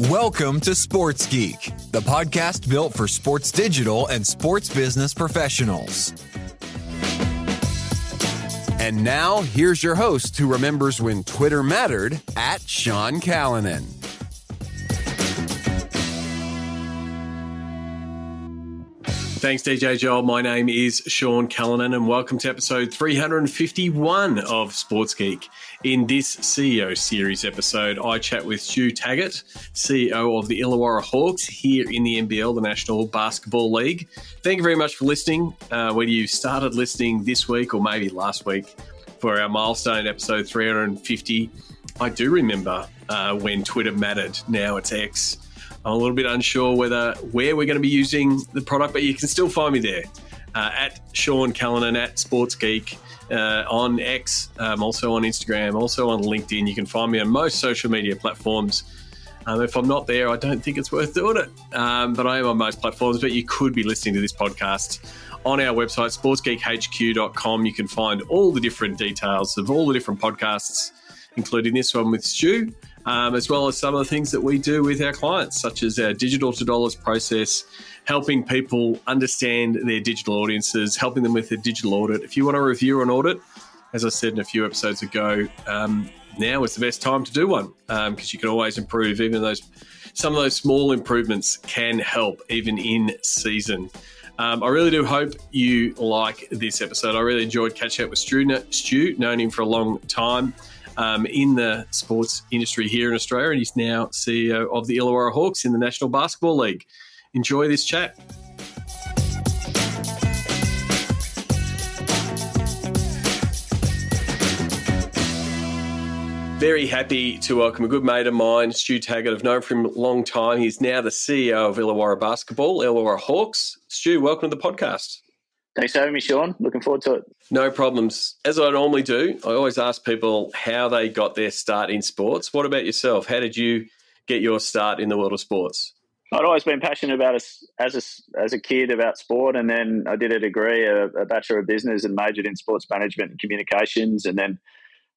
Welcome to Sports Geek, the podcast built for sports digital and sports business professionals. And now, here's your host who remembers when Twitter mattered, at Sean Callanan. Thanks, DJ Joel. My name is Sean Callanan, and welcome to episode 351 of Sports Geek. In this CEO series episode, I chat with Stu Taggart, CEO of the Illawarra Hawks here in the NBL, the National Basketball League. Thank you very much for listening. Whether you started listening this week or maybe last week for our milestone episode 350, I do remember when Twitter mattered. Now it's X. I'm a little bit unsure where we're going to be using the product, but you can still find me there at Sean Callanan, at Sports Geek, on X, also on Instagram, also on LinkedIn. You can find me on most social media platforms. If I'm not there, I don't think it's worth doing it, but I am on most platforms. But you could be listening to this podcast on our website, sportsgeekhq.com. You can find all the different details of all the different podcasts, including this one with Stu, as well as some of the things that we do with our clients, such as our digital to dollars process, helping people understand their digital audiences, helping them with their digital audit. If you want to review an audit, as I said in a few episodes ago, now is the best time to do one, because you can always improve. Even some of those small improvements can help even in season. I really do hope you like this episode. I really enjoyed catching up with Stu, known him for a long time in the sports industry here in Australia, and he's now CEO of the Illawarra Hawks in the National Basketball League. Enjoy this chat. Very happy to welcome a good mate of mine, Stu Taggart. I've known for him a long time. He's now the CEO of Illawarra Basketball, Illawarra Hawks. Stu, welcome to the podcast. Thanks for having me, Sean. Looking forward to it. No problems. As I normally do, I always ask people how they got their start in sports. What about yourself? How did you get your start in the world of sports? I'd always been passionate about it as a kid about sport, and then I did a degree, a Bachelor of Business, and majored in Sports Management and Communications, and then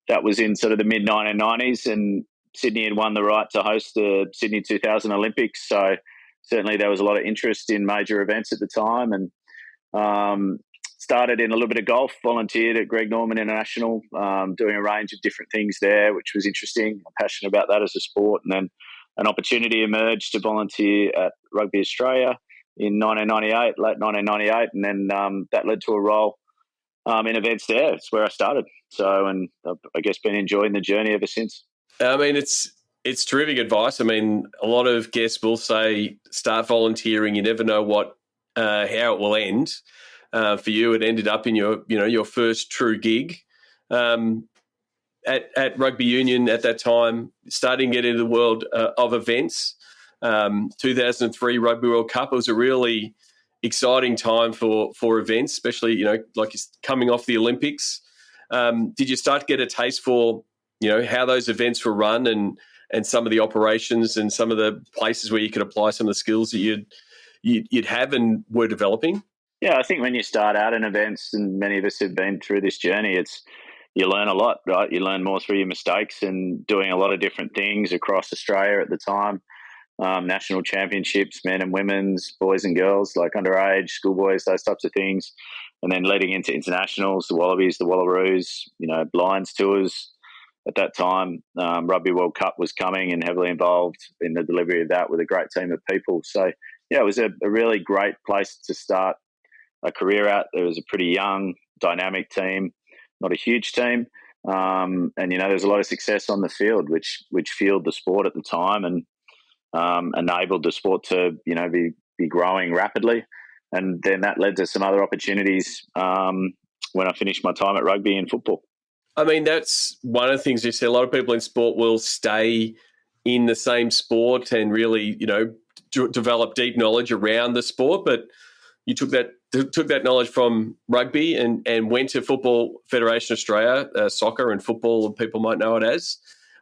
that was in sort of the mid-1990s, and Sydney had won the right to host the Sydney 2000 Olympics, so certainly there was a lot of interest in major events at the time, and started in a little bit of golf, volunteered at Greg Norman International, doing a range of different things there, which was interesting. I'm passionate about that as a sport. And then an opportunity emerged to volunteer at Rugby Australia in late 1998. And then that led to a role in events there. It's where I started. So, and I've, I guess, been enjoying the journey ever since. I mean, it's terrific advice. I mean, a lot of guests will say, start volunteering. You never know how it will end. For you, it ended up in your first true gig at Rugby Union at that time, starting to get into the world of events. 2003 Rugby World Cup, it was a really exciting time for events, especially, like coming off the Olympics. Did you start to get a taste for, how those events were run and some of the operations and some of the places where you could apply some of the skills that you'd have and were developing? Yeah, I think when you start out in events, and many of us have been through this journey, you learn a lot, right? You learn more through your mistakes and doing a lot of different things across Australia at the time. National championships, men and women's, boys and girls, like underage, schoolboys, those types of things. And then leading into internationals, the Wallabies, the Wallaroos, Lions tours. At that time, Rugby World Cup was coming and heavily involved in the delivery of that with a great team of people. So, yeah, it was a really great place to start a career at. There was a pretty young, dynamic team, not a huge team. And, there's a lot of success on the field, which fueled the sport at the time and enabled the sport to, be growing rapidly. And then that led to some other opportunities when I finished my time at rugby and football. I mean, that's one of the things you see. A lot of people in sport will stay in the same sport and really, develop deep knowledge around the sport, but you took that knowledge from rugby and went to Football Federation Australia, soccer and football, people might know it as.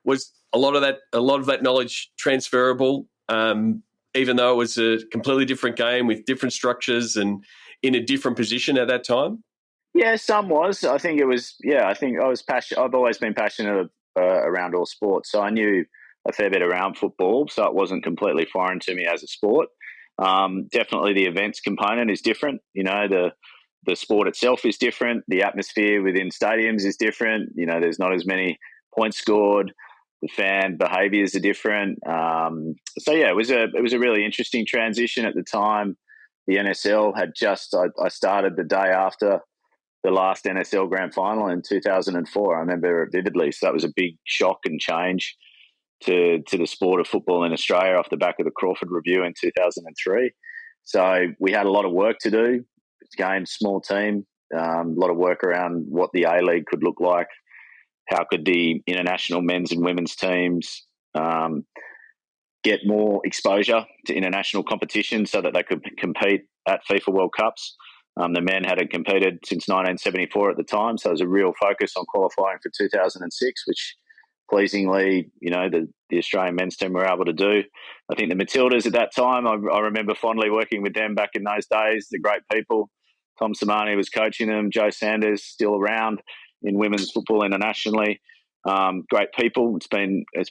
Was a lot of that knowledge transferable, even though it was a completely different game with different structures and in a different position at that time? Yeah, some was. I think it was. Yeah, I think I was passionate. I've always been passionate around all sports, so I knew a fair bit around football, so it wasn't completely foreign to me as a sport. Definitely the events component is different. The sport itself is different. The atmosphere within stadiums is different. There's not as many points scored. The fan behaviours are different. It was a really interesting transition at the time. The NSL had I started the day after the last NSL Grand Final in 2004. I remember it vividly. So that was a big shock and change to the sport of football in Australia off the back of the Crawford Review in 2003. So we had a lot of work to do. Again, small team, a lot of work around what the A-League could look like. How could the international men's and women's teams get more exposure to international competition so that they could compete at FIFA World Cups? The men hadn't competed since 1974 at the time, so there was a real focus on qualifying for 2006, which pleasingly, the Australian men's team were able to do. I think the Matildas at that time, I remember fondly working with them back in those days. They're great people. Tom Samani was coaching them. Joe Sanders still around in women's football internationally. Great people. It's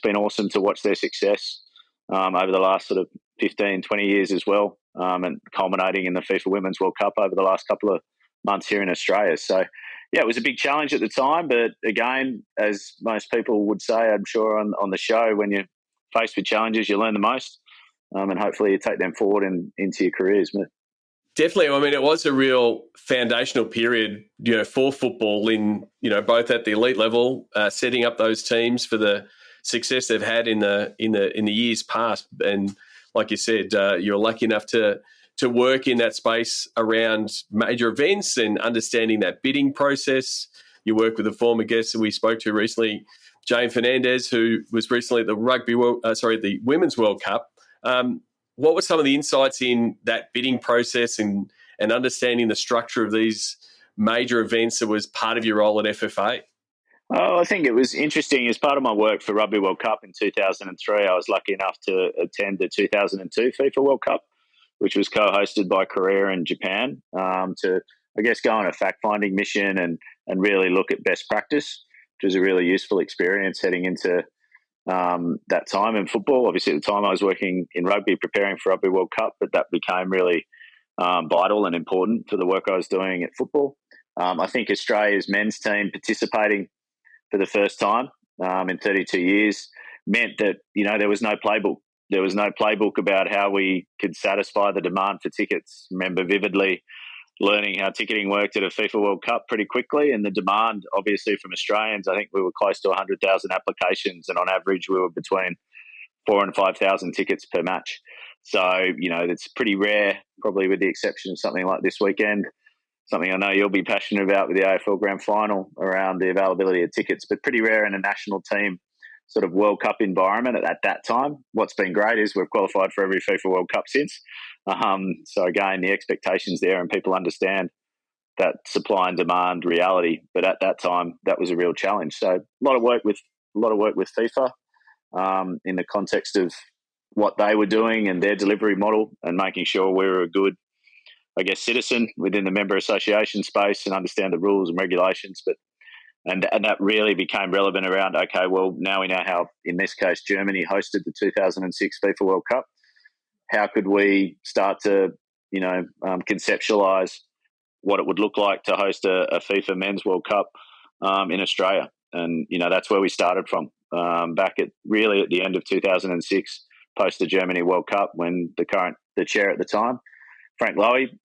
been awesome to watch their success over the last sort of 15, 20 years as well, and culminating in the FIFA Women's World Cup over the last couple of months here in Australia. So, yeah, it was a big challenge at the time, but again, as most people would say, I'm sure on the show, when you're faced with challenges, you learn the most, and hopefully you take them forward into your careers. Definitely. I mean, it was a real foundational period, for football in, both at the elite level, setting up those teams for the success they've had in the years past. And like you said, you're lucky enough to work in that space around major events and understanding that bidding process. You work with a former guest that we spoke to recently, Jane Fernandez, who was recently at the the Women's World Cup. What were some of the insights in that bidding process and understanding the structure of these major events that was part of your role at FFA? Oh, I think it was interesting. As part of my work for Rugby World Cup in 2003, I was lucky enough to attend the 2002 FIFA World Cup, which was co-hosted by Korea and Japan, to, I guess, go on a fact-finding mission and really look at best practice, which was a really useful experience heading into that time in football. Obviously, at the time I was working in rugby, preparing for Rugby World Cup, but that became really vital and important to the work I was doing at football. I think Australia's men's team participating for the first time in 32 years meant that, there was no playbook. There was no playbook about how we could satisfy the demand for tickets. Remember vividly learning how ticketing worked at a FIFA World Cup pretty quickly, and the demand, obviously, from Australians. I think we were close to 100,000 applications, and on average we were between 4,000 and 5,000 tickets per match. So, it's pretty rare, probably with the exception of something like this weekend, something I know you'll be passionate about with the AFL Grand Final around the availability of tickets, but pretty rare in a national team sort of World Cup environment at that time. What's been great is we've qualified for every FIFA World Cup since. So again, the expectations there, and people understand that supply and demand reality. But at that time, that was a real challenge. So a lot of work with FIFA in the context of what they were doing and their delivery model, and making sure we were a good, I guess, citizen within the member association space and understand the rules and regulations. And that really became relevant around, okay, well, now we know how, in this case, Germany hosted the 2006 FIFA World Cup. How could we start to, conceptualise what it would look like to host a FIFA Men's World Cup in Australia? And, that's where we started from, back at the end of 2006, post the Germany World Cup, when the chair at the time, Frank Lowy,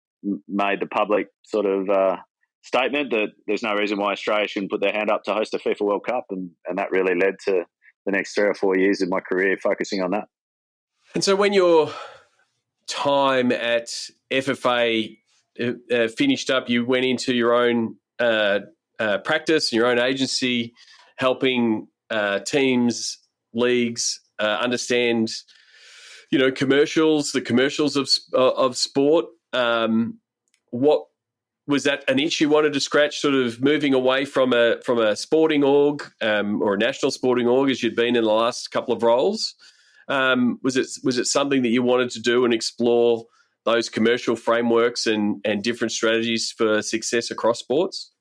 made the public sort of statement that there's no reason why Australia shouldn't put their hand up to host a FIFA World Cup, and that really led to the next 3 or 4 years of my career focusing on that. And so when your time at FFA finished up, you went into your own practice, your own agency, helping teams, leagues understand, the commercials of sport. What was that an itch you wanted to scratch, sort of moving away from a sporting org or a national sporting org as you'd been in the last couple of roles? Was it something that you wanted to do and explore those commercial frameworks and different strategies for success across sports?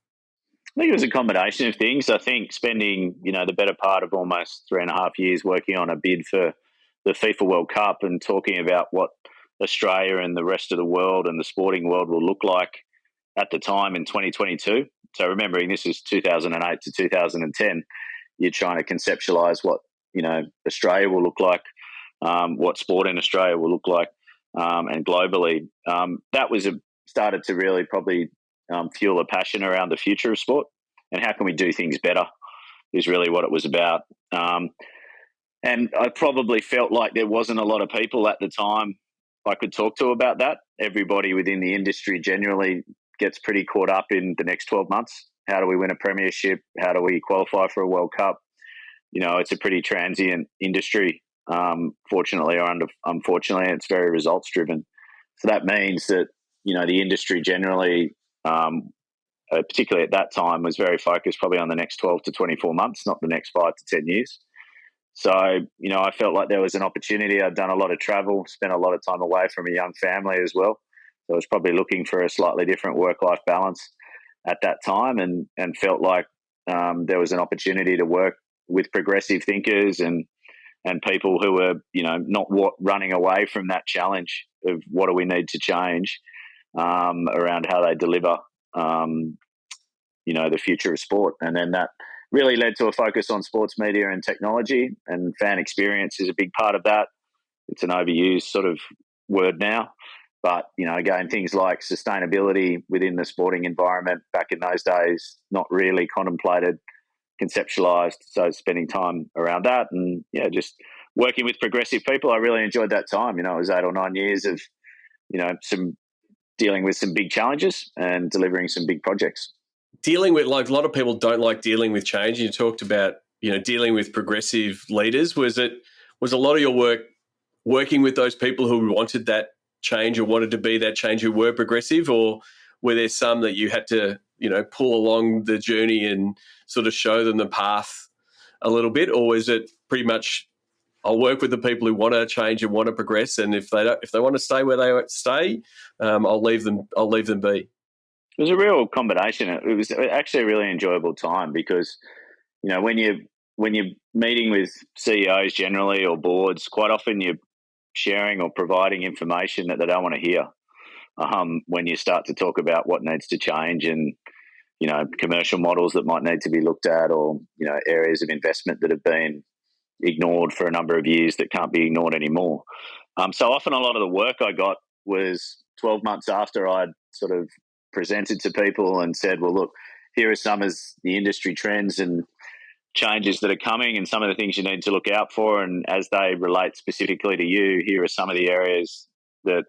I think it was a combination of things. I think spending, the better part of almost 3.5 years working on a bid for the FIFA World Cup and talking about what Australia and the rest of the world and the sporting world will look like at the time in 2022. So remembering this is 2008 to 2010, you're trying to conceptualize what, Australia will look like, what sport in Australia will look like, and globally. That was started to really probably fuel a passion around the future of sport and how can we do things better is really what it was about. And I probably felt like there wasn't a lot of people at the time I could talk to about that. Everybody within the industry generally gets pretty caught up in the next 12 months. How do we win a premiership? How do we qualify for a World Cup? It's a pretty transient industry, fortunately or unfortunately, it's very results driven. So that means that, the industry generally, particularly at that time, was very focused probably on the next 12 to 24 months, not the next 5 to 10 years. So, I felt like there was an opportunity. I'd done a lot of travel, spent a lot of time away from a young family as well. So I was probably looking for a slightly different work-life balance at that time and felt like there was an opportunity to work with progressive thinkers and people who were, not running away from that challenge of what do we need to change around how they deliver, the future of sport. And then that really led to a focus on sports media and technology, and fan experience is a big part of that. It's an overused sort of word now. But, again, things like sustainability within the sporting environment back in those days, not really contemplated, conceptualized. So spending time around that and, just working with progressive people, I really enjoyed that time. It was 8 or 9 years of, some dealing with some big challenges and delivering some big projects. Dealing with, like, a lot of people don't like dealing with change. You talked about, dealing with progressive leaders. Was a lot of your work working with those people who wanted that change or wanted to be that change, who were progressive, or were there some that you had to, pull along the journey and sort of show them the path a little bit? Or was it pretty much, I'll work with the people who want to change and want to progress, and if they want to stay where they stay, I'll leave them be? It was a real combination. It was actually a really enjoyable time because, when you're meeting with CEOs generally or boards, quite often you're sharing or providing information that they don't want to hear. When you start to talk about what needs to change and, commercial models that might need to be looked at, or, areas of investment that have been ignored for a number of years that can't be ignored anymore. So often a lot of the work I got was 12 months after I'd sort of presented to people and said, well, look, here are some of the industry trends and changes that are coming and some of the things you need to look out for. And as they relate specifically to you, here are some of the areas that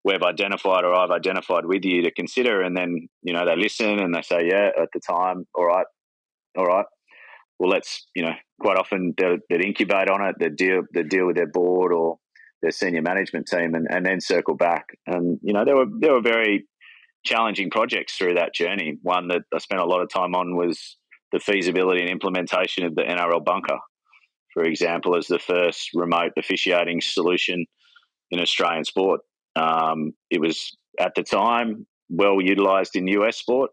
we've identified or I've identified with you to consider. And then, they listen and they say, yeah, at the time, all right. Well, let's, quite often they'd incubate on it, they'd deal with their board or their senior management team and then circle back. And, there were very challenging projects through that journey. One that I spent a lot of time on was the feasibility and implementation of the NRL bunker, for example, as the first remote officiating solution in Australian sport. It was, at the time, well utilised in US sport.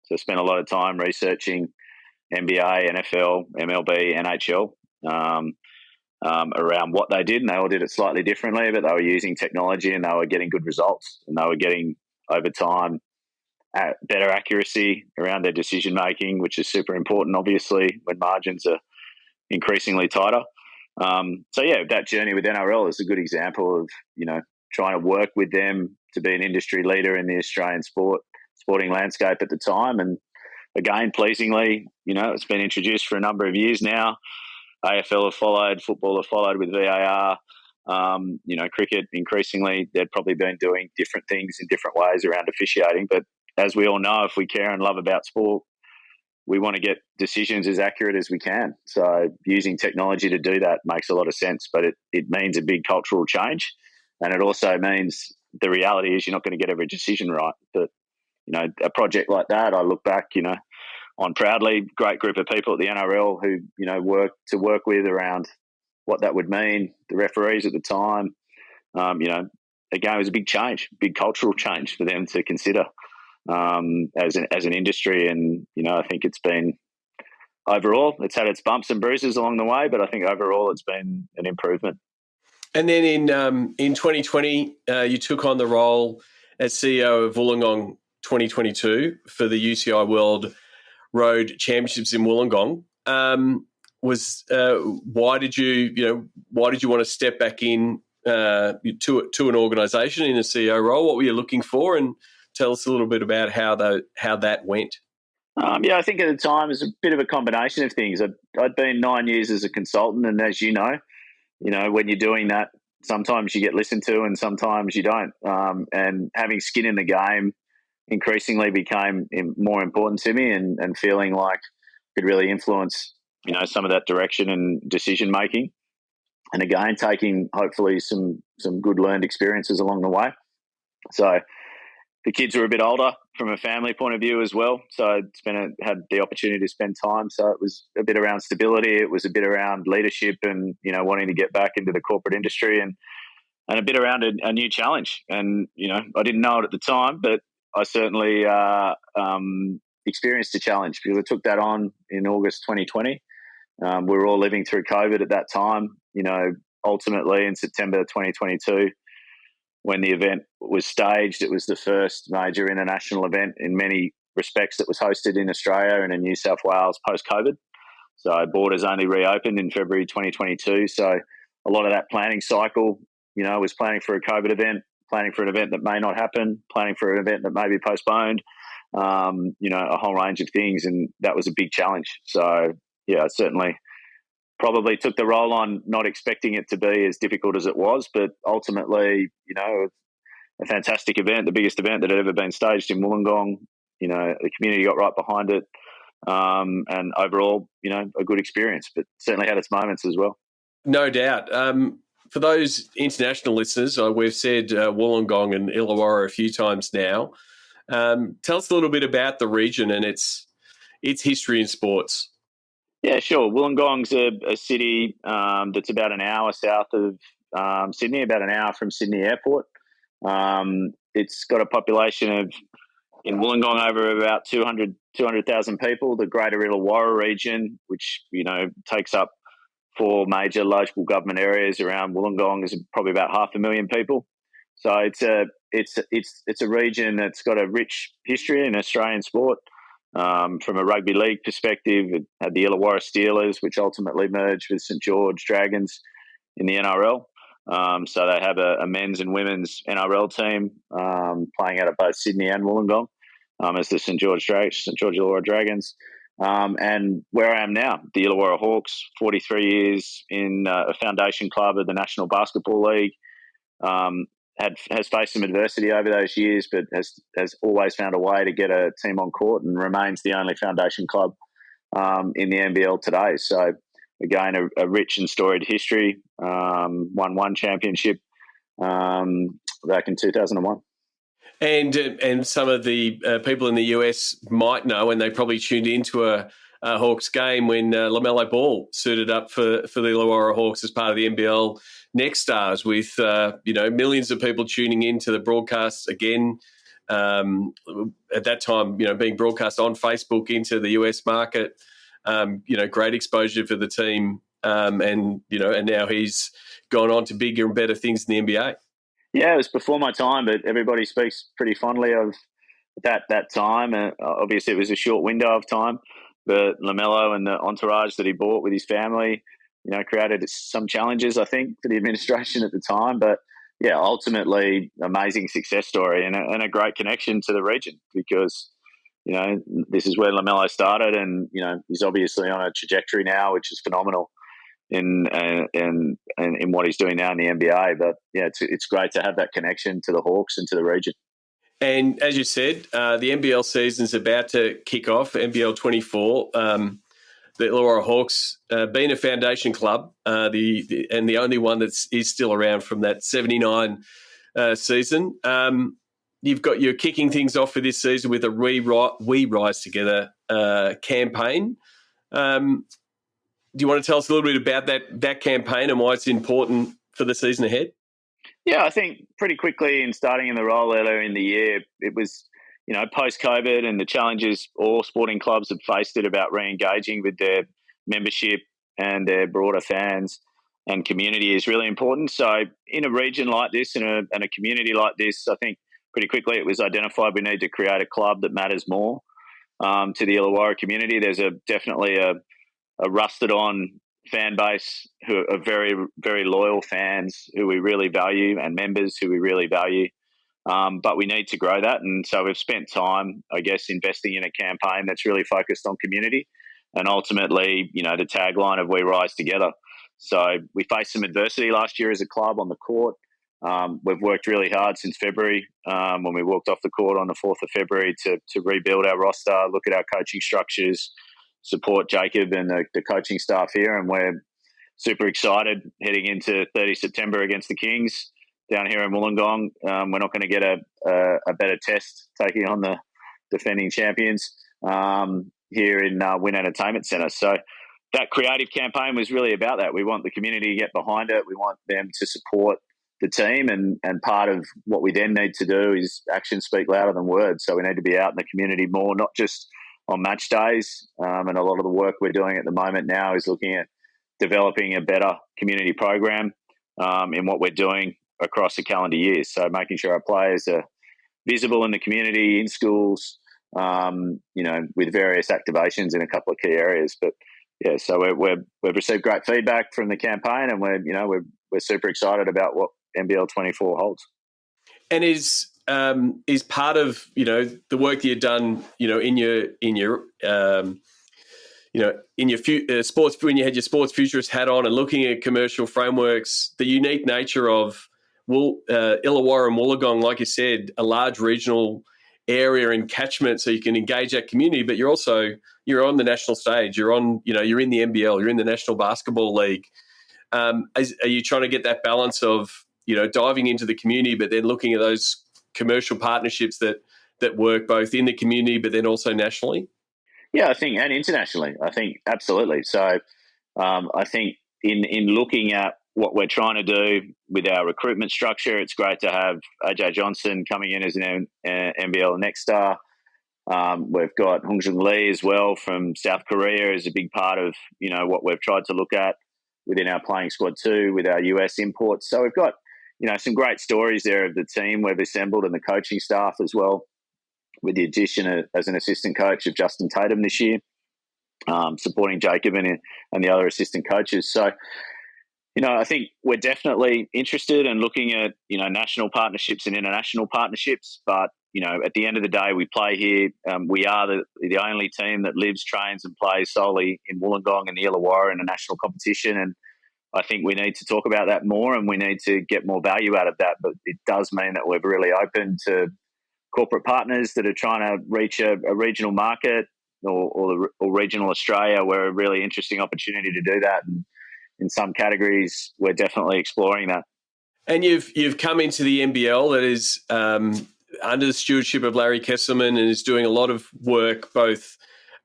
So I spent a lot of time researching NBA, NFL, MLB, NHL around what they did, and they all did it slightly differently, but they were using technology and they were getting good results, and they were getting, over time, better accuracy around their decision making, which is super important, obviously, when margins are increasingly tighter. So yeah, that journey with NRL is a good example of, trying to work with them to be an industry leader in the Australian sporting landscape at the time. And again, pleasingly, it's been introduced for a number of years now. AFL have followed, football have followed with VAR. Cricket, increasingly, they've probably been doing different things in different ways around officiating. But as we all know, if we care and love about sport, we want to get decisions as accurate as we can. So using technology to do that makes a lot of sense, but it means a big cultural change. And it also means the reality is you're not going to get every decision right. But, a project like that, I look back, on proudly, great group of people at the NRL who, work with around what that would mean, the referees at the time. Again, it was a big change, big cultural change for them to consider. as an industry. And, I think it's been, overall, it's had its bumps and bruises along the way, but I think overall it's been an improvement. And then in 2020, you took on the role as CEO of Wollongong 2022 for the UCI World Road Championships in Wollongong. Why did you want to step back in to an organisation in a CEO role? What were you looking for? And tell us a little bit about how that went. I think at the time it was a bit of a combination of things. I'd been 9 years as a consultant, and as you know, when you're doing that, sometimes you get listened to and sometimes you don't. And having skin in the game increasingly became more important to me, and feeling like I could really influence, some of that direction and decision making. And again, taking hopefully some good learned experiences along the way. So the kids were a bit older from a family point of view as well. So I'd had the opportunity to spend time. So it was a bit around stability. It was a bit around leadership and, wanting to get back into the corporate industry, and a bit around a new challenge. And, I didn't know it at the time, but I certainly experienced a challenge because I took that on in August 2020. We were all living through COVID at that time. Ultimately in September 2022, when the event was staged, it was the first major international event in many respects that was hosted in Australia and in New South Wales post-COVID. So borders only reopened in February 2022. So a lot of that planning cycle, was planning for a COVID event, planning for an event that may not happen, planning for an event that may be postponed, a whole range of things. And that was a big challenge. So, I certainly probably took the role on not expecting it to be as difficult as it was, but ultimately, a fantastic event, the biggest event that had ever been staged in Wollongong. The community got right behind it, and overall, a good experience, but certainly had its moments as well. No doubt. For those international listeners, we've said Wollongong and Illawarra a few times now. Tell us a little bit about the region and its history in sports. Yeah, sure. Wollongong's a city that's about an hour south of Sydney, about an hour from Sydney Airport. It's got a population of, in Wollongong, over about 200,000 people. The Greater Illawarra region, which takes up 4 major local government areas around Wollongong, is probably about 500,000 people. So it's a region that's got a rich history in Australian sport. From a rugby league perspective, it had the Illawarra Steelers, which ultimately merged with St George Dragons in the NRL. So they have a men's and women's NRL team playing out of both Sydney and Wollongong as the St George Illawarra Dragons. And where I am now, the Illawarra Hawks, 43 years in a foundation club of the National Basketball League. Has faced some adversity over those years, but has always found a way to get a team on court, and remains the only foundation club in the NBL today. So again, a rich and storied history. Won 1 championship back in 2001. And some of the people in the US might know, and they probably tuned into a Hawks game when LaMelo Ball suited up for the Illawarra Hawks as part of the NBL Next Stars, with millions of people tuning into the broadcasts again. At that time, being broadcast on Facebook into the US market. Great exposure for the team, and now he's gone on to bigger and better things in the NBA. Yeah, it was before my time, but everybody speaks pretty fondly of that time. Obviously, it was a short window of time, but LaMelo and the entourage that he brought with his family, created some challenges, I think, for the administration at the time. But yeah, ultimately, amazing success story and a great connection to the region, because this is where LaMelo started, and he's obviously on a trajectory now, which is phenomenal in what he's doing now in the NBA. But yeah, it's great to have that connection to the Hawks and to the region. And as you said, the NBL season's about to kick off, NBL 24. The Illawarra Hawks, being a foundation club, the only one that is still around from that 79 season. You're kicking things off for this season with a We Rise Together campaign. Do you want to tell us a little bit about that campaign and why it's important for the season ahead? Yeah, I think pretty quickly in starting in the role earlier in the year, it was, post-COVID and the challenges all sporting clubs have faced it about re-engaging with their membership and their broader fans and community is really important. So in a region like this and a community like this, I think pretty quickly it was identified we need to create a club that matters more to the Illawarra community. There's definitely a rusted-on fan base who are very, very loyal fans who we really value and members who we really value. But we need to grow that. And so we've spent time, I guess, investing in a campaign that's really focused on community and ultimately, the tagline of We Rise Together. So we faced some adversity last year as a club on the court. We've worked really hard since February when we walked off the court on the 4th of February to rebuild our roster, look at our coaching structures, support Jacob and the coaching staff here. And we're super excited heading into 30 September against the Kings down here in Wollongong. We're not going to get a better test taking on the defending champions here in Wynn Entertainment Centre. So that creative campaign was really about that. We want the community to get behind it. We want them to support the team. And part of what we then need to do is actions speak louder than words. So we need to be out in the community more, not just on match days. And a lot of the work we're doing at the moment now is looking at developing a better community program in what we're doing across the calendar year. So making sure our players are visible in the community, in schools, with various activations in a couple of key areas. But yeah, so we've received great feedback from the campaign, and we're super excited about what NBL 24 holds. And is part of the work that you've done in your sports, when you had your sports futurist hat on and looking at commercial frameworks, the unique nature of Illawarra and Wollongong, like you said, a large regional area and catchment, so you can engage that community. But you're on the national stage. You're in the NBL. You're in the National Basketball League. Are you trying to get that balance of diving into the community, but then looking at those commercial partnerships that work both in the community, but then also nationally? Yeah, I think, and internationally, I think absolutely. So I think in looking at what we're trying to do with our recruitment structure, it's great to have AJ Johnson coming in as an NBL next star. We've got Hong Jung Lee as well from South Korea as a big part of what we've tried to look at within our playing squad too, with our US imports. So we've got some great stories there of the team we've assembled and the coaching staff as well, with the addition as an assistant coach of Justin Tatum this year, supporting Jacob and the other assistant coaches. So, I think we're definitely interested in looking at, national partnerships and international partnerships. But, at the end of the day, we play here. We are the only team that lives, trains and plays solely in Wollongong and the Illawarra in a national competition. And I think we need to talk about that more, and we need to get more value out of that. But it does mean that we're really open to corporate partners that are trying to reach a regional market or regional Australia. We're a really interesting opportunity to do that. And in some categories, we're definitely exploring that. And you've come into the NBL that is under the stewardship of Larry Kesselman and is doing a lot of work both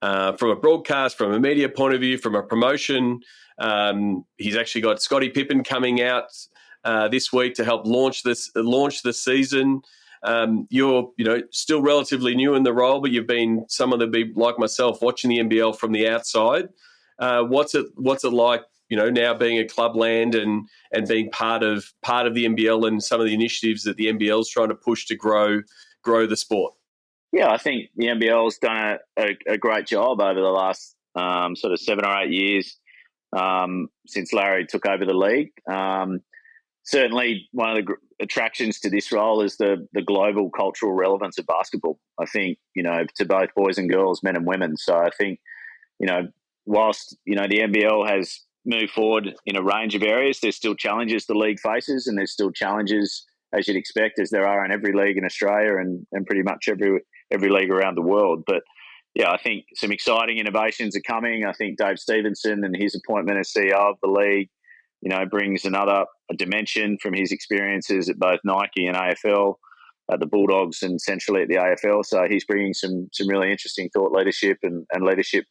from a broadcast, from a media point of view, from a promotion. He's actually got Scottie Pippen coming out this week to help launch the season. You're still relatively new in the role, but you've been someone that be like myself watching the NBL from the outside. What's it like? Now being a clubland and being part of the NBL and some of the initiatives that the NBL is trying to push to grow the sport. Yeah, I think the NBL's done a great job over the last sort of 7 or 8 years since Larry took over the league. Certainly, one of the attractions to this role is the global cultural relevance of basketball. I think to both boys and girls, men and women. So I think whilst the NBL has move forward in a range of areas, there's still challenges the league faces, and there's still challenges, as you'd expect, as there are in every league in Australia and pretty much every league around the world. But yeah, I think some exciting innovations are coming. I think Dave Stevenson and his appointment as CEO of the league, brings another dimension from his experiences at both Nike and AFL, at the Bulldogs and centrally at the AFL. So he's bringing some really interesting thought leadership and leadership,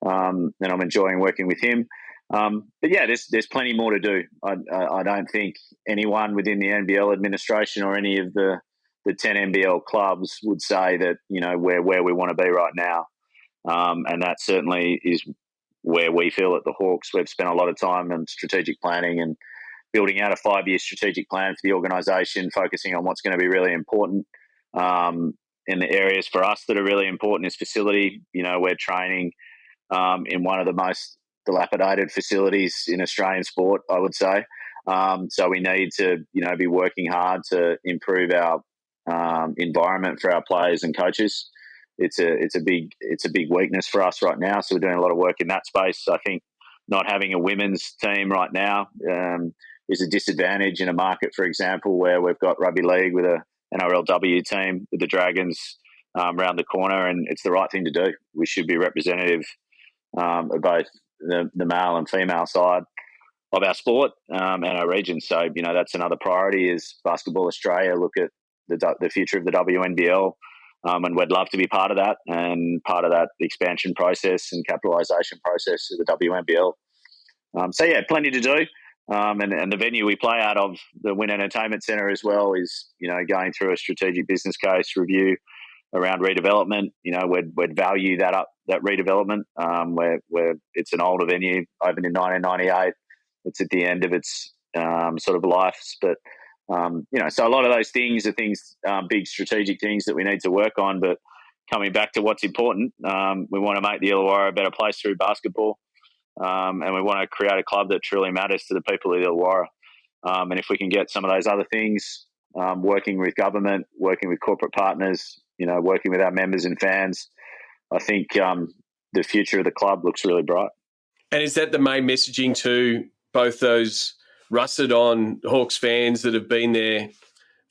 and I'm enjoying working with him. But yeah, there's plenty more to do. I don't think anyone within the NBL administration or any of the the 10 NBL clubs would say that, we're where we want to be right now. And that certainly is where we feel at the Hawks. We've spent a lot of time on strategic planning and building out a 5-year strategic plan for the organisation, focusing on what's going to be really important. In the areas for us that are really important is facility. We're training in one of the most dilapidated facilities in Australian sport, I would say. So we need to, be working hard to improve our environment for our players and coaches. It's a big weakness for us right now. So we're doing a lot of work in that space. I think not having a women's team right now is a disadvantage in a market, for example, where we've got rugby league with a NRLW team with the Dragons around the corner, and it's the right thing to do. We should be representative of both the male and female side of our sport and our region. So, that's another priority is Basketball Australia look at the future of the WNBL. And we'd love to be part of that and part of that expansion process and capitalisation process of the WNBL. Plenty to do. And the venue we play out of, the Wynn Entertainment Centre as well, is, going through a strategic business case review around redevelopment. We'd value that redevelopment where it's an older venue, opened in 1998. It's at the end of its sort of life. But so a lot of those things are big strategic things that we need to work on. But coming back to what's important, we want to make the Illawarra a better place through basketball, and we want to create a club that truly matters to the people of Illawarra. And if we can get some of those other things, working with government, working with corporate partners, working with our members and fans, I think the future of the club looks really bright. And is that the main messaging to both those rusted-on Hawks fans that have been there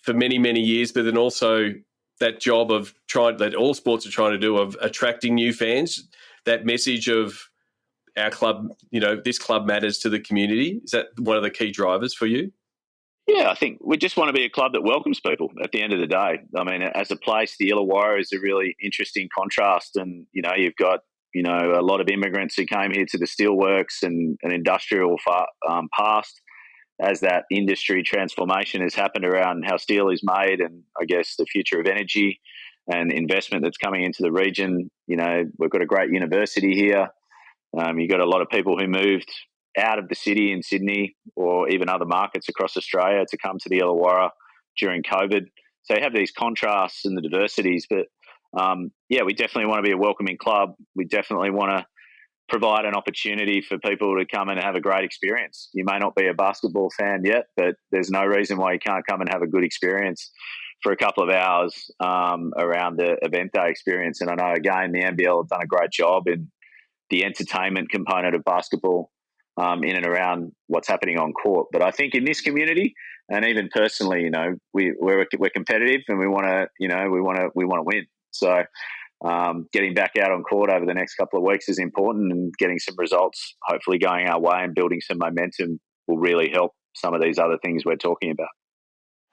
for many, many years, but then also that job of that all sports are trying to do of attracting new fans, that message of our club, this club matters to the community? Is that one of the key drivers for you? Yeah, I think we just want to be a club that welcomes people at the end of the day. I mean, as a place, the Illawarra is a really interesting contrast. And, you've got, a lot of immigrants who came here to the steelworks and an industrial past. As that industry transformation has happened around how steel is made and, I guess, the future of energy and investment that's coming into the region, we've got a great university here. You've got a lot of people who moved out of the city in Sydney or even other markets across Australia to come to the Illawarra during COVID. So you have these contrasts and the diversities. But, we definitely want to be a welcoming club. We definitely want to provide an opportunity for people to come and have a great experience. You may not be a basketball fan yet, but there's no reason why you can't come and have a good experience for a couple of hours around the event day experience. And I know, again, the NBL have done a great job in the entertainment component of basketball in and around what's happening on court. But I think in this community, and even personally, we're competitive and we want to win. So getting back out on court over the next couple of weeks is important, and getting some results hopefully going our way and building some momentum will really help some of these other things we're talking about.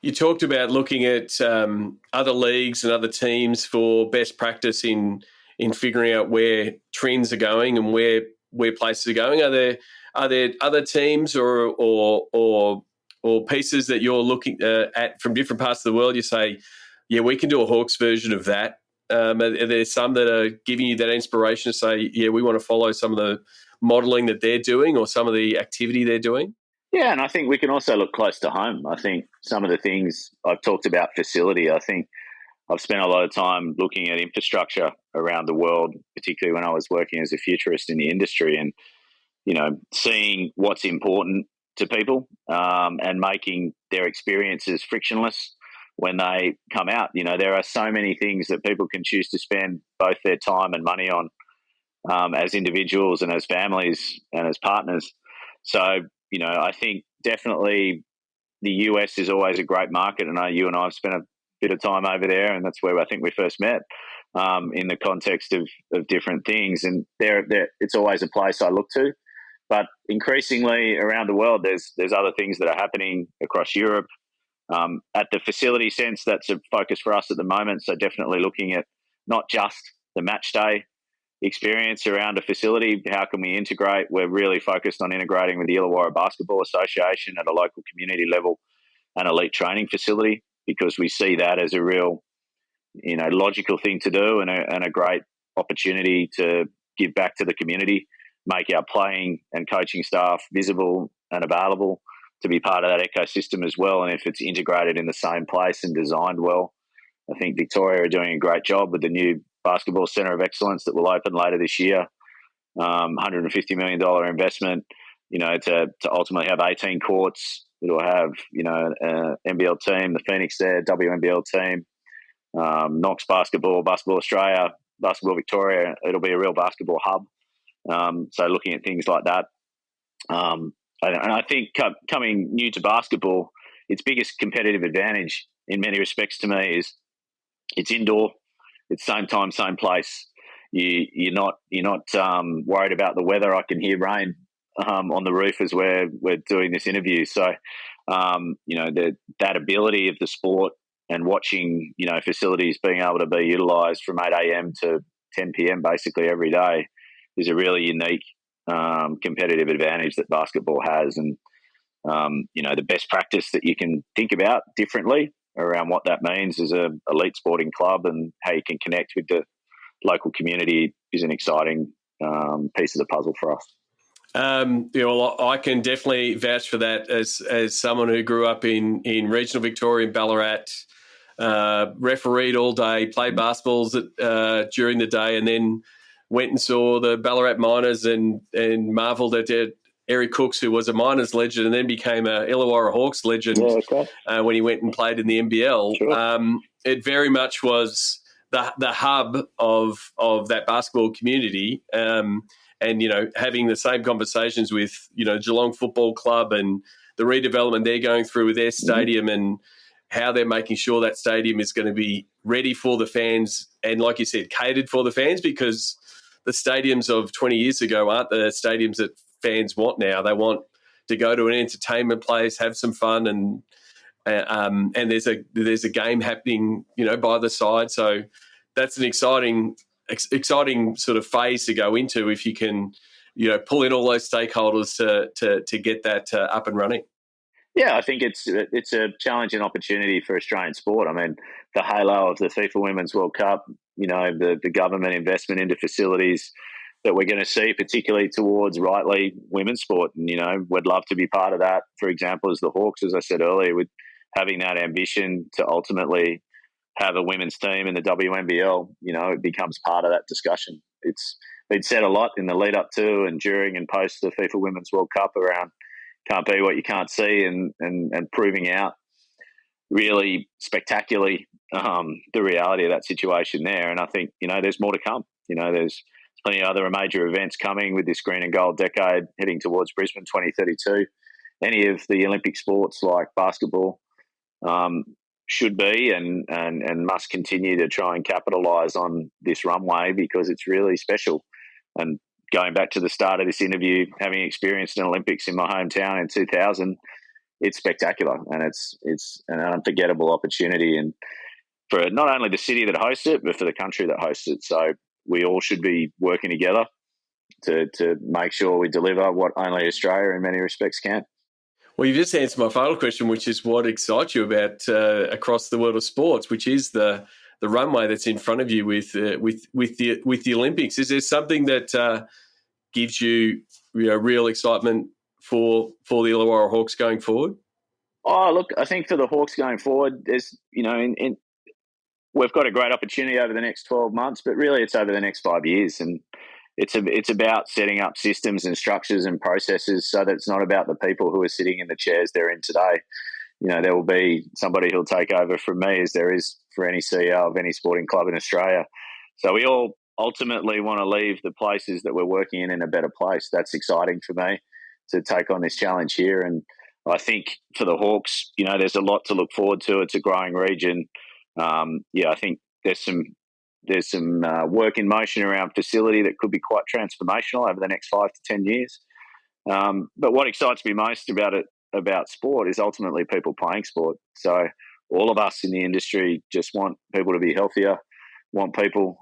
You talked about looking at other leagues and other teams for best practice in figuring out where trends are going and where places are going. Are there other teams or pieces that you're looking at from different parts of the world? You say, yeah, we can do a Hawks version of that. Are there some that are giving you that inspiration to say, yeah, we want to follow some of the modelling that they're doing or some of the activity they're doing? Yeah, and I think we can also look close to home. I think some of the things I've talked about, facility, I think I've spent a lot of time looking at infrastructure around the world, particularly when I was working as a futurist in the industry, and, seeing what's important to people and making their experiences frictionless when they come out. There are so many things that people can choose to spend both their time and money on as individuals and as families and as partners. So, I think definitely the US is always a great market. And you and I have spent a bit of time over there, and that's where I think we first met in the context of different things. And there, it's always a place I look to. But increasingly around the world, there's other things that are happening across Europe. At the facility sense, that's a focus for us at the moment. So definitely looking at not just the match day experience around a facility, how can we integrate? We're really focused on integrating with the Illawarra Basketball Association at a local community level, an elite training facility because we see that as a real, logical thing to do and a great opportunity to give back to the community, make our playing and coaching staff visible and available to be part of that ecosystem as well. And if it's integrated in the same place and designed well, I think Victoria are doing a great job with the new Basketball Centre of Excellence that will open later this year. $150 million investment, to ultimately have 18 courts. It'll have, an NBL team, the Phoenix there, WNBL team, Knox Basketball, Basketball Australia, Basketball Victoria. It'll be a real basketball hub. So looking at things like that. And I think coming new to basketball, its biggest competitive advantage in many respects to me is it's indoor. It's same time, same place. You're not worried about the weather. I can hear rain on the roof as we're doing this interview. So, that ability of the sport and watching, facilities being able to be utilised from 8 a.m. to 10 p.m. basically every day is a really unique competitive advantage that basketball has. And, the best practice that you can think about differently around what that means as a elite sporting club and how you can connect with the local community is an exciting piece of the puzzle for us. I can definitely vouch for that as someone who grew up in regional Victoria, in Ballarat, refereed all day, played basketballs during the day, and then went and saw the Ballarat Miners and marvelled at Eric Cooks, who was a Miners legend and then became a Illawarra Hawks legend when he went and played in the NBL. Sure. It very much was the hub of that basketball community. And, having the same conversations with, Geelong Football Club and the redevelopment they're going through with their stadium and how they're making sure that stadium is going to be ready for the fans and, like you said, catered for the fans, because the stadiums of 20 years ago aren't the stadiums that fans want now. They want to go to an entertainment place, have some fun, and there's a game happening, by the side. So that's an exciting sort of phase to go into if you can, pull in all those stakeholders to get that up and running. Yeah, I think it's a challenge and opportunity for Australian sport. I mean, the halo of the FIFA Women's World Cup, the government investment into facilities that we're going to see, particularly towards rightly women's sport. And, we'd love to be part of that, for example, as the Hawks, as I said earlier, with having that ambition to ultimately have a women's team in the WNBL, it becomes part of that discussion. It's been said a lot in the lead up to and during and post the FIFA Women's World Cup around can't be what you can't see and proving out really spectacularly the reality of that situation there. And I think, there's more to come. There's plenty of other major events coming with this green and gold decade heading towards Brisbane 2032. Any of the Olympic sports like basketball should be and must continue to try and capitalise on this runway because it's really special. And going back to the start of this interview, having experienced an Olympics in my hometown in 2000, it's spectacular and it's an unforgettable opportunity, and for not only the city that hosts it, but for the country that hosts it. So we all should be working together to make sure we deliver what only Australia in many respects can. Well, you've just answered my final question, which is what excites you about across the world of sports, which is the runway that's in front of you with the Olympics. Is there something that gives you real excitement for the Illawarra Hawks going forward? Oh, look, I think for the Hawks going forward, there's we've got a great opportunity over the next 12 months, but really it's over the next 5 years. And it's about setting up systems and structures and processes so that it's not about the people who are sitting in the chairs they're in today. There will be somebody who'll take over from me, as there is for any CEO of any sporting club in Australia. So we all ultimately want to leave the places that we're working in a better place. That's exciting for me to take on this challenge here. And I think for the Hawks, there's a lot to look forward to. It's a growing region. I think there's some work in motion around facility that could be quite transformational over the next 5 to 10 years. But what excites me most about sport is ultimately people playing sport. So all of us in the industry just want people to be healthier, want people,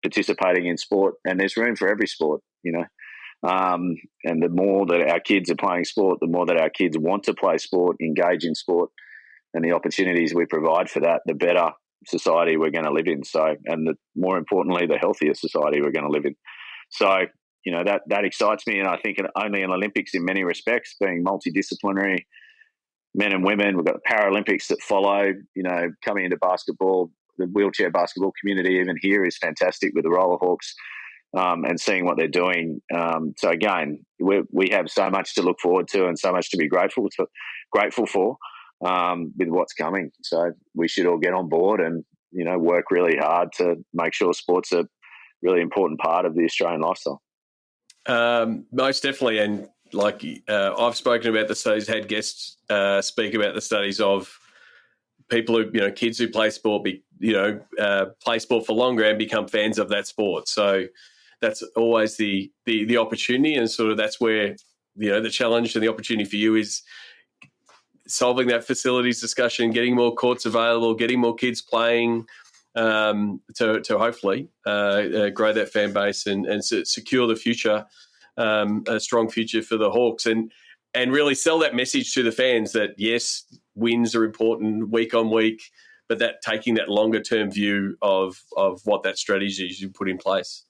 participating in sport, and there's room for every sport, and the more that our kids are playing sport, the more that our kids want to play sport, engage in sport. and the opportunities we provide for that, the better society we're going to live in. So, and more importantly, the healthier society we're going to live in. So, that excites me. And I think only an Olympics in many respects, being multidisciplinary, men and women. We've got the Paralympics that follow, coming into basketball. The wheelchair basketball community even here is fantastic with the Roller Hawks, and seeing what they're doing. So again, we have so much to look forward to and so much to be grateful for with what's coming. So we should all get on board and, work really hard to make sure sport's a really important part of the Australian lifestyle. Most definitely. And I've spoken about the studies, had guests speak about the studies of people who, kids who play sport, play sport for longer and become fans of that sport. So that's always the opportunity, and sort of that's where, the challenge and the opportunity for you is solving that facilities discussion, getting more courts available, getting more kids playing, to hopefully grow that fan base and secure the future, a strong future for the Hawks, and really sell that message to the fans that, yes, wins are important week on week, but that taking that longer term view of what that strategy is you put in place.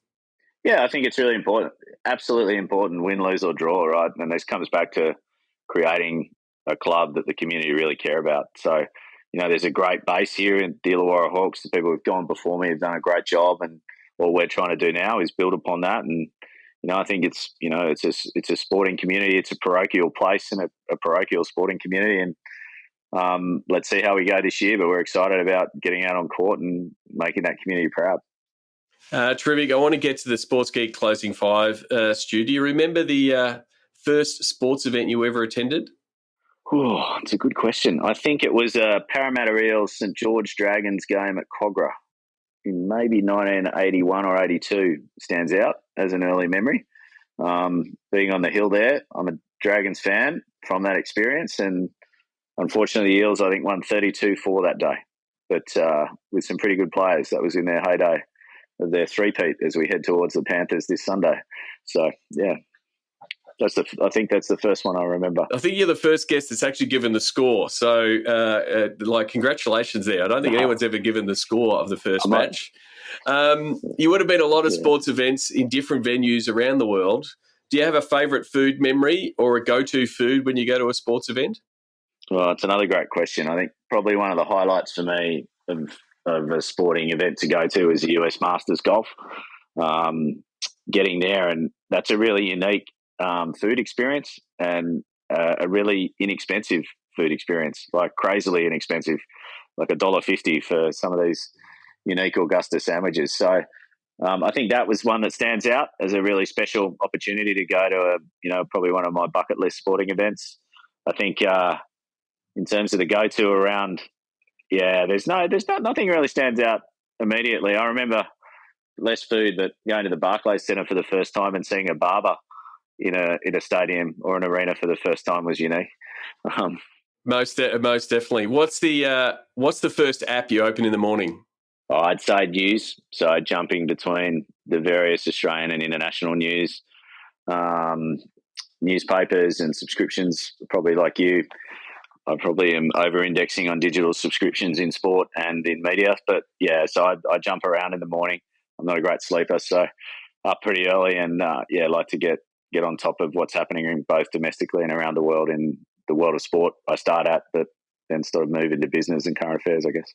Yeah, I think it's really important, absolutely important, win, lose or draw, right? And this comes back to creating a club that the community really care about. So, there's a great base here in the Illawarra Hawks. The people who've gone before me have done a great job, and what we're trying to do now is build upon that. And I think it's a sporting community. It's a parochial place and a parochial sporting community. And let's see how we go this year. But we're excited about getting out on court and making that community proud. Terrific. I want to get to the Sports Geek Closing Five. Stu, do you remember the first sports event you ever attended? Oh, it's a good question. I think it was a Parramatta Eels St George Dragons game at Cogra in maybe 1981 or 82 stands out as an early memory. Being on the hill there, I'm a Dragons fan from that experience, and unfortunately the Eels, I think, won 32-4 that day, but with some pretty good players. That was in their heyday of their three-peat as we head towards the Panthers this Sunday. So, yeah. I think that's the first one I remember. I think you're the first guest that's actually given the score. So, congratulations there. I don't think anyone's ever given the score of the first match. You would have been a lot of sports events in different venues around the world. Do you have a favourite food memory or a go-to food when you go to a sports event? Well, it's another great question. I think probably one of the highlights for me of a sporting event to go to is the US Masters Golf. Getting there, and that's a really unique food experience, and a really inexpensive food experience, like crazily inexpensive, like $1.50 for some of these unique Augusta sandwiches. So I think that was one that stands out as a really special opportunity to go to probably one of my bucket list sporting events. I think in terms of the go-to around, nothing really stands out immediately. I remember less food, but going to the Barclays Centre for the first time and seeing a barber in a stadium or an arena for the first time was unique. Most definitely. What's the first app you open in the morning? I'd say news. So jumping between the various Australian and international news, newspapers and subscriptions. Probably like you, I probably am over-indexing on digital subscriptions in sport and in media. But yeah, so I jump around in the morning. I'm not a great sleeper, so up pretty early, and like to get on top of what's happening in both domestically and around the world in the world of sport. I start at, but then sort of move into business and current affairs, I guess.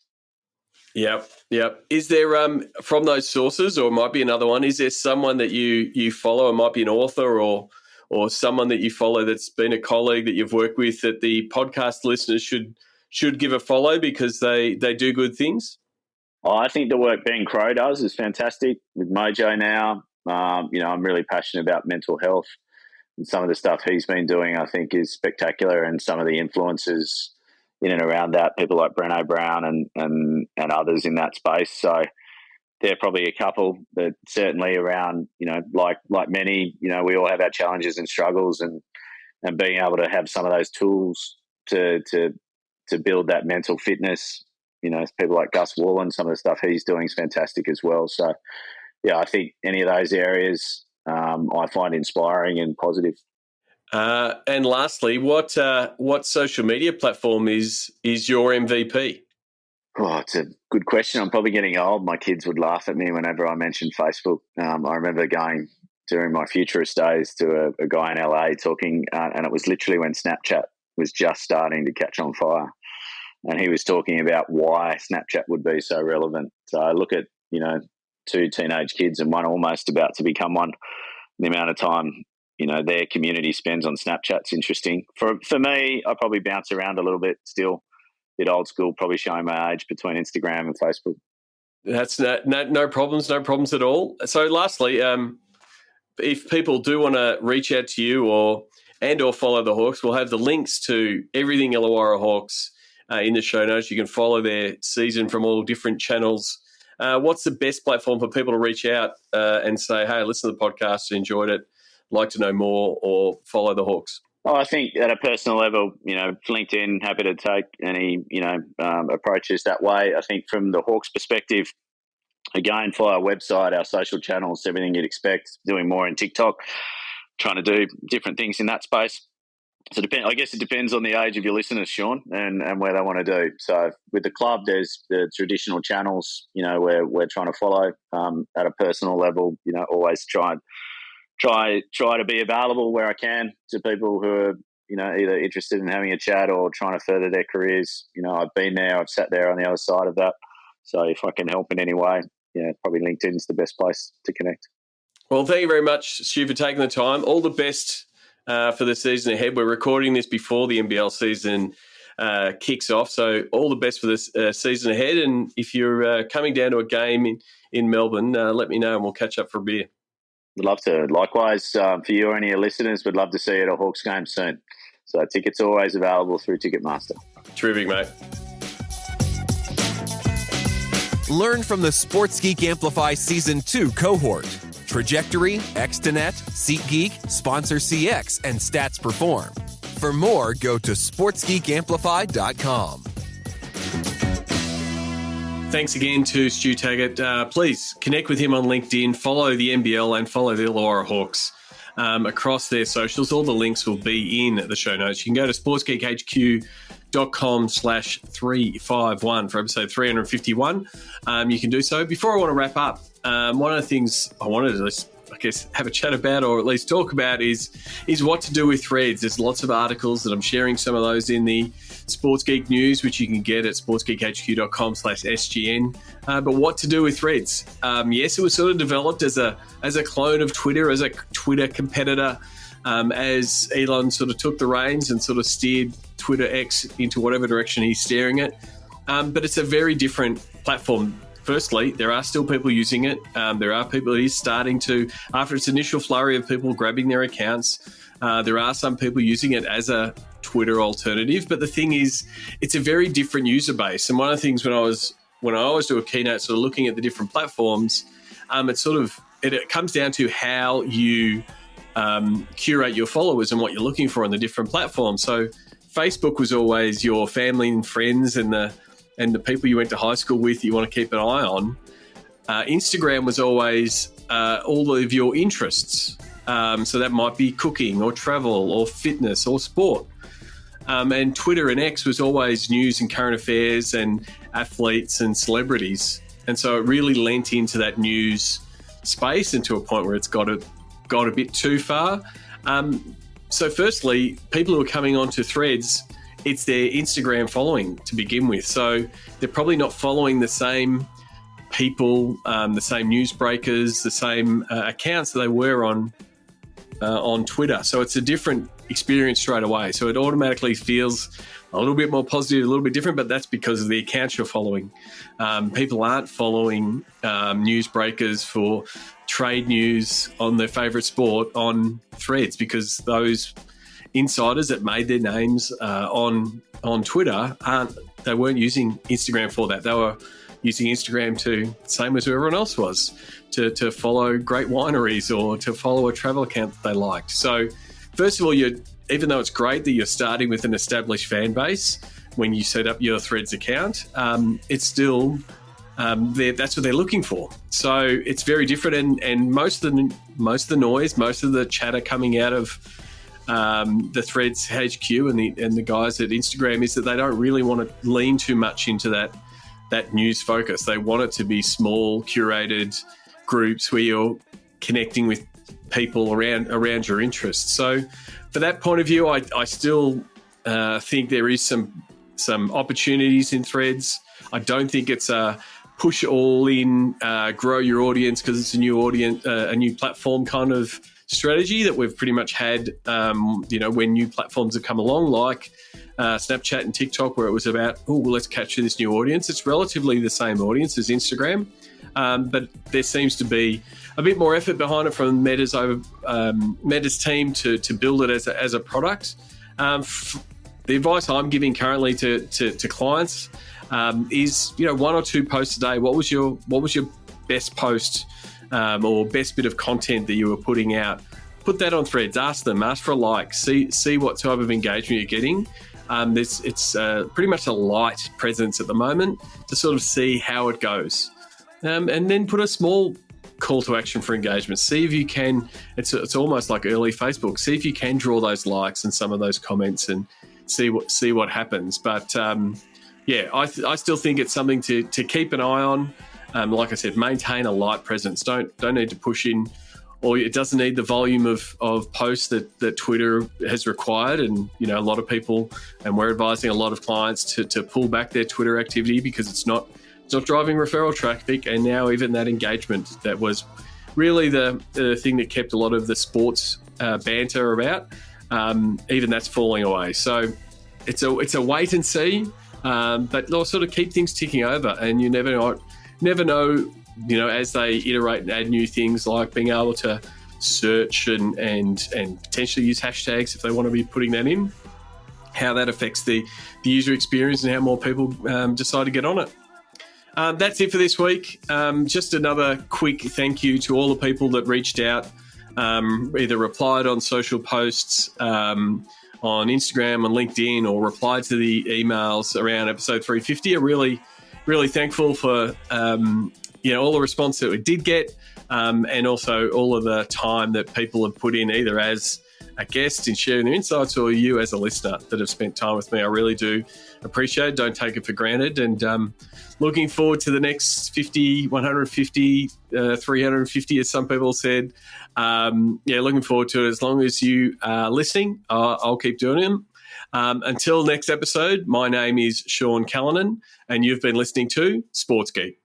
Yep. Is there from those sources, or it might be another one, is there someone that you follow? It might be an author or someone that you follow that's been a colleague that you've worked with that the podcast listeners should give a follow because they do good things? I think the work Ben Crow does is fantastic with Mojo now. I'm really passionate about mental health, and some of the stuff he's been doing I think is spectacular, and some of the influences in and around that, people like Breno Brown and others in that space. So they're probably a couple that certainly around, like many, we all have our challenges and struggles, and being able to have some of those tools to build that mental fitness. People like Gus Wallen, some of the stuff he's doing is fantastic as well. So, yeah, I think any of those areas I find inspiring and positive. And lastly, what social media platform is your MVP? Oh, it's a good question. I'm probably getting old. My kids would laugh at me whenever I mentioned Facebook. I remember going during my futurist days to a guy in LA talking, and it was literally when Snapchat was just starting to catch on fire. And he was talking about why Snapchat would be so relevant. So I look at, two teenage kids and one almost about to become one. The amount of time, their community spends on Snapchat's interesting. For me, I probably bounce around a little bit still. Bit old school, probably showing my age between Instagram and Facebook. That's no problems at all. So lastly, if people do want to reach out to you or follow the Hawks, we'll have the links to everything Illawarra Hawks in the show notes. You can follow their season from all different channels. What's the best platform for people to reach out and say, hey, listen to the podcast, enjoyed it, like to know more, or follow the Hawks? Oh, I think at a personal level, LinkedIn, happy to take any, approaches that way. I think from the Hawks perspective, again, for our website, our social channels, everything you'd expect, doing more in TikTok, trying to do different things in that space. So I guess it depends on the age of your listeners, Sean, and where they want to do. So with the club, there's the traditional channels, where we're trying to follow at a personal level, always try to be available where I can to people who are, either interested in having a chat or trying to further their careers. I've been there, I've sat there on the other side of that. So if I can help in any way, probably LinkedIn's the best place to connect. Well, thank you very much, Stu, for taking the time. All the best for the season ahead. We're recording this before the NBL season kicks off, so all the best for this season ahead. And if you're coming down to a game in Melbourne, let me know and we'll catch up for a beer. Would love to. Likewise, for you or any of your listeners, would love to see you at a Hawks game soon. So tickets are always available through Ticketmaster. Terrific, mate. Learn from the Sports Geek Amplify Season 2 cohort. Trajectory, Xtonet, SeatGeek, Sponsor CX, and Stats Perform. For more, go to sportsgeekamplify.com. Thanks again to Stu Taggart. Please connect with him on LinkedIn, follow the NBL and follow the Illawarra Hawks across their socials. All the links will be in the show notes. You can go to sportsgeekhq.com/351 for episode 351. You can do so. Before I want to wrap up, one of the things I wanted to have a chat about, or at least talk about, is what to do with threads. There's lots of articles that I'm sharing, some of those in the Sports Geek News, which you can get at sportsgeekhq.com/SGN. But what to do with threads? Yes, it was sort of developed as a clone of Twitter, as a Twitter competitor, as Elon sort of took the reins and sort of steered Twitter X into whatever direction he's steering it. But it's a very different platform. Firstly, there are still people using it. There are people that is starting to, after its initial flurry of people grabbing their accounts, there are some people using it as a Twitter alternative. But the thing is, it's a very different user base. And one of the things when I always do a keynote, sort of looking at the different platforms, it comes down to how you curate your followers and what you're looking for on the different platforms. So Facebook was always your family and friends and the people you went to high school with, you want to keep an eye on. Instagram was always all of your interests. So that might be cooking or travel or fitness or sport. And Twitter and X was always news and current affairs and athletes and celebrities. And so it really lent into that news space, and to a point where it's got a bit too far. So firstly, people who are coming onto threads, it's their Instagram following to begin with. So they're probably not following the same people, the same newsbreakers, the same accounts that they were on Twitter. So it's a different experience straight away. So it automatically feels a little bit more positive, a little bit different, but that's because of the accounts you're following. People aren't following newsbreakers for trade news on their favourite sport on threads, because those insiders that made their names on Twitter weren't using Instagram for that. They were using Instagram to, same as who everyone else was, to follow great wineries or to follow a travel account that they liked. So first of all, even though it's great that you're starting with an established fan base when you set up your Threads account, it's still that's what they're looking for. So it's very different, and most of the noise, most of the chatter coming out of the Threads HQ and the guys at Instagram is that they don't really want to lean too much into that news focus. They want it to be small, curated groups where you're connecting with people around your interests. So for that point of view, I still think there is some opportunities in Threads. I don't think it's a push all in, grow your audience because it's a new audience, a new platform kind of strategy that we've pretty much had, when new platforms have come along, like Snapchat and TikTok, where it was about, let's capture this new audience. It's relatively the same audience as Instagram, but there seems to be a bit more effort behind it from Meta's team to build it as a product. The advice I'm giving currently to clients is, 1 or 2 posts a day. What was your best post or best bit of content that you were putting out? Put that on Threads. Ask for a like. See what type of engagement you're getting. It's pretty much a light presence at the moment to sort of see how it goes, and then put a small call to action for engagement. See if you can. It's almost like early Facebook. See if you can draw those likes and some of those comments and see what happens. But I still think it's something to keep an eye on. Like I said, maintain a light presence. Don't need to push in, or it doesn't need the volume of posts that Twitter has required. And a lot of people, and we're advising a lot of clients to pull back their Twitter activity because it's not driving referral traffic. And now even that engagement that was really the thing that kept a lot of the sports banter about, even that's falling away. So it's a wait and see, but they'll sort of keep things ticking over, and you never know, as they iterate and add new things like being able to search and potentially use hashtags if they want to be putting that in, how that affects the user experience and how more people decide to get on it. That's it for this week. Just another quick thank you to all the people that reached out, either replied on social posts, on Instagram and LinkedIn, or replied to the emails around episode 350. I'm really, really thankful for all the response that we did get, and also all of the time that people have put in, either as a guest in sharing their insights or you as a listener that have spent time with me. I really do appreciate it. Don't take it for granted. And looking forward to the next 50, 150, 350, as some people said. Looking forward to it. As long as you are listening, I'll keep doing them. Until next episode, my name is Sean Callanan, and you've been listening to Sports Geek.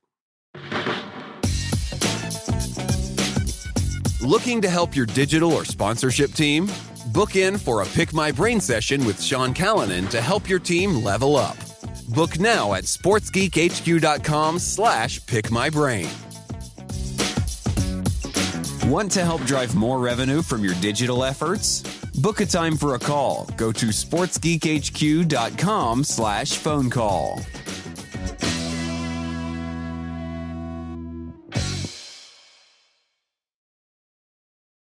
Looking to help your digital or sponsorship team? Book in for a Pick My Brain session with Sean Callanan to help your team level up. Book now at sportsgeekhq.com/pickmybrain. Want to help drive more revenue from your digital efforts? Book a time for a call. Go to sportsgeekhq.com/phone call.